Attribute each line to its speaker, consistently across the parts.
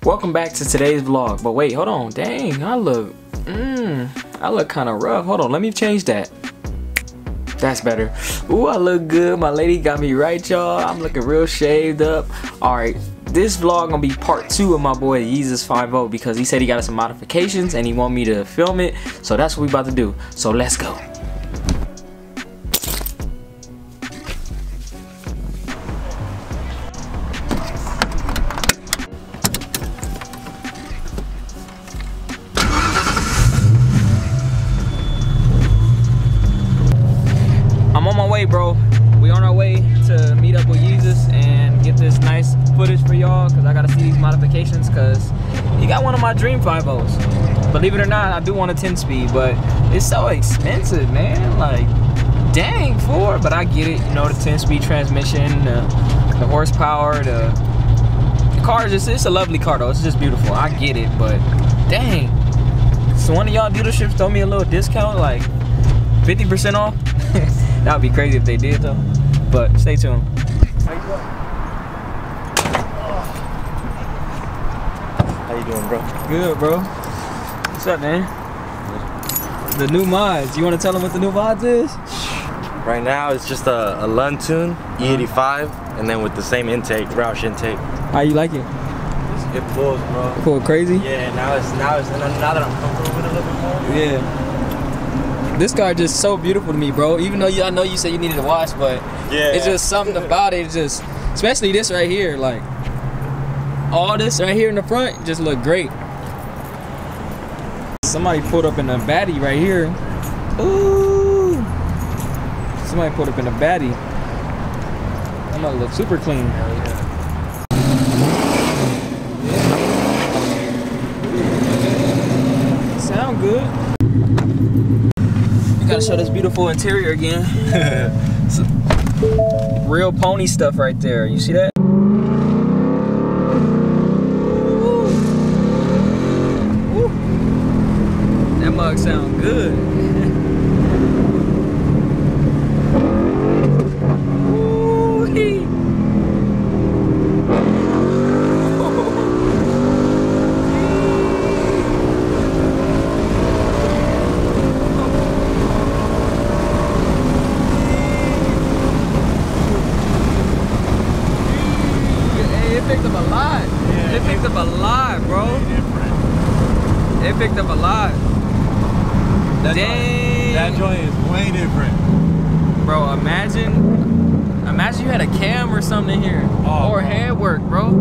Speaker 1: Welcome back to today's vlog. But wait, hold on. Dang, I look kind of rough. Hold on, let me change that. That's better. Ooh, I look good. My lady got me right, y'all. I'm looking real shaved up. Alright, this vlog gonna be part 2 of my boy Yeezus 5-0 because he said he got some modifications and he want me to film it. So that's what we about to do. So let's go. I'm on my way, bro. We on our way to meet up with Yeezus and get this nice footage for y'all because I gotta see these modifications because he got one of my dream 5.0s. Believe it or not, I do want a 10-speed, but it's so expensive, man. Like, dang, but I get it. You know, the 10-speed transmission, the horsepower, the car is just, it's a lovely car though. It's just beautiful. I get it, but dang. So one of y'all dealerships throw me a little discount, like 50% off. That would be crazy if they did though. But stay tuned.
Speaker 2: How you doing, bro?
Speaker 1: Good, bro. What's up, man? The new mods. You want to tell them what the new mods is?
Speaker 2: Right now, it's just a Luntune E85, and then with the same intake, Roush intake.
Speaker 1: How you like it?
Speaker 2: It pulls, bro.
Speaker 1: Pull crazy?
Speaker 2: Yeah. Now that I'm comfortable with it a little bit more.
Speaker 1: Yeah. This car just so beautiful to me, bro. Even though I know you said you needed to wash, but
Speaker 2: yeah,
Speaker 1: it's just something about it. Just, especially this right here, like all this right here in the front, just look great. Somebody pulled up in a baddie right here. Ooh! Somebody pulled up in a baddie. That might look super clean.
Speaker 2: Hell yeah.
Speaker 1: Sound good. Gotta show this beautiful interior again. Real pony stuff right there. You see that? Woo. That mug sound good. Woo-wee. It picked up a lot. Yeah, it picked up a lot, bro. It picked up a lot. Dang.
Speaker 2: That joint is way different.
Speaker 1: Bro, imagine you had a cam or something in here.
Speaker 2: Oh,
Speaker 1: or
Speaker 2: bro.
Speaker 1: head work, bro.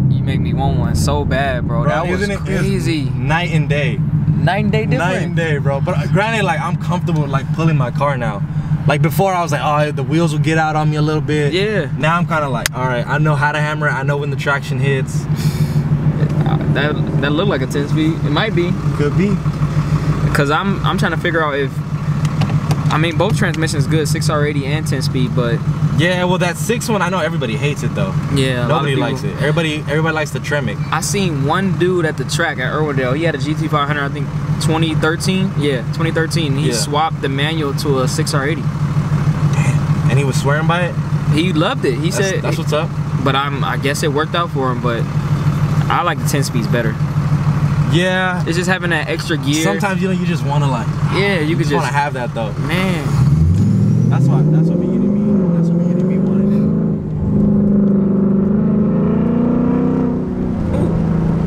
Speaker 1: You make me want one so bad, bro. That was crazy.
Speaker 2: Night and day.
Speaker 1: Night and day different.
Speaker 2: Night and day, bro. But granted, like, I'm comfortable like pulling my car now. Like before, I was like, oh, the wheels will get out on me a little bit.
Speaker 1: Yeah.
Speaker 2: Now I'm kind of like, all right, I know how to hammer it. I know when the traction hits.
Speaker 1: That looked like a 10-speed. It might be.
Speaker 2: Could be.
Speaker 1: Cause I'm trying to figure out if, I mean, both transmissions good, 6R80 and 10-speed, but
Speaker 2: yeah, well, that 6 one, I know everybody hates it though.
Speaker 1: yeah,
Speaker 2: Nobody likes it. Everybody likes the Tremec.
Speaker 1: I seen one dude at the track at Irwindale. He had a GT500, I think 2013. Yeah, 2013. He swapped the manual to a 6R80.
Speaker 2: Damn. And he was swearing by it?
Speaker 1: He loved it. He said
Speaker 2: that's what's up.
Speaker 1: But I guess it worked out for him, but I like the 10 speeds better.
Speaker 2: Yeah.
Speaker 1: It's just having that extra gear.
Speaker 2: Sometimes you just want to like.
Speaker 1: Yeah, you could just
Speaker 2: want to have that though.
Speaker 1: Man.
Speaker 2: That's what me and me wanted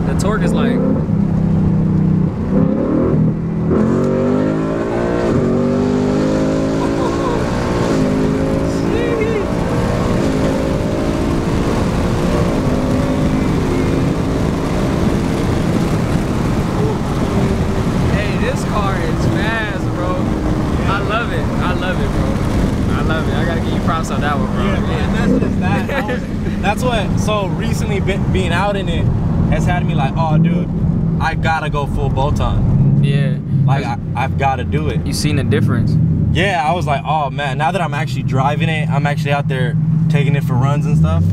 Speaker 1: it. The torque is like. On that one, bro.
Speaker 2: Yeah, man, that's just that. That's what. So recently, being out in it has had me like, oh, dude, I gotta go full bolt-on.
Speaker 1: Yeah.
Speaker 2: Like I've got to do it.
Speaker 1: You seen the difference?
Speaker 2: Yeah, I was like, oh man. Now that I'm actually driving it, I'm actually out there taking it for runs and stuff.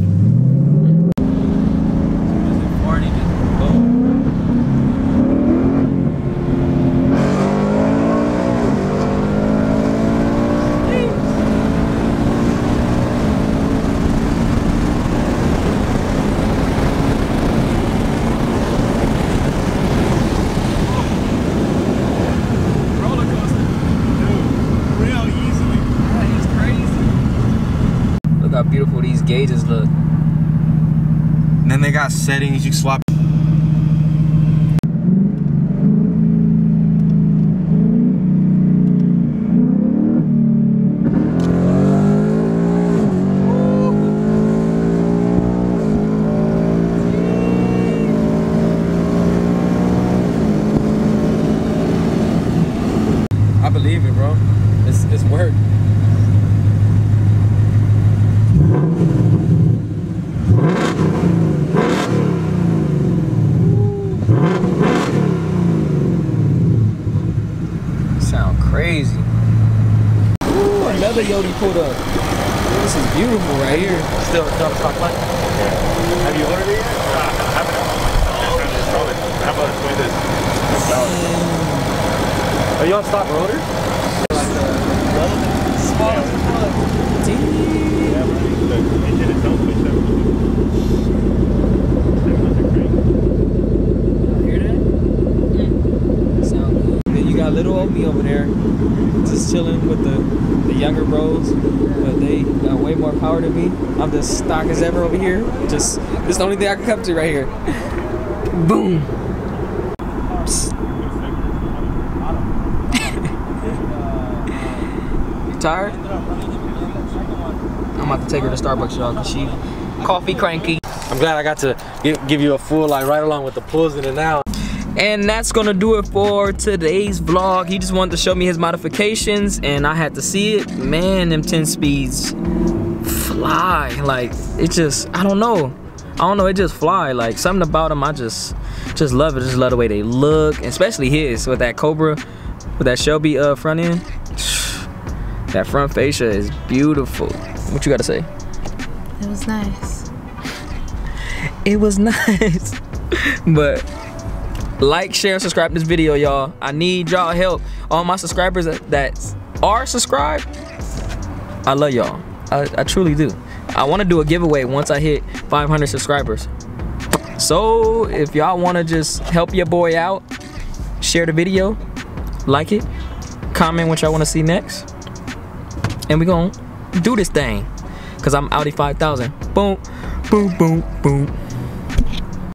Speaker 1: beautiful these gauges look.
Speaker 2: And then they got settings you swap. I believe it, bro. It's work.
Speaker 1: Sound crazy. Ooh, another Yodi pulled up. This is beautiful right here.
Speaker 2: Still a stock light? Yeah. Have you ordered it yet? I haven't. How about this? Are you on stock rotor?
Speaker 1: Small as fuck.
Speaker 2: Yeah, the engine itself is 700
Speaker 1: Hear that? Sound good. Then you got little old me over there, just chilling with the younger bros, but they got way more power than me. I'm just stock as ever over here. Just this is the only thing I can come to right here. Boom. You tired? I'm about to take her to Starbucks, y'all, cause she coffee cranky.
Speaker 2: I'm glad I got to give you a full like right along with the pulls in and out.
Speaker 1: And that's gonna do it for today's vlog. He just wanted to show me his modifications and I had to see it. Man, them 10 speeds fly. Like, it just, I don't know, it just fly. Like, something about them, I just love it. Just love the way they look, especially his with that Cobra, with that Shelby front end. That front fascia is beautiful. What you gotta say?
Speaker 3: It was nice.
Speaker 1: It was nice. But like, share, and subscribe to this video, y'all. I need y'all help. All my subscribers that are subscribed, I love y'all. I truly do. I want to do a giveaway once I hit 500 subscribers. So if y'all want to just help your boy out, share the video, like it, comment what y'all want to see next, and we gonna do this thing, cause I'm Audi 5000. Boom, boom, boom, boom.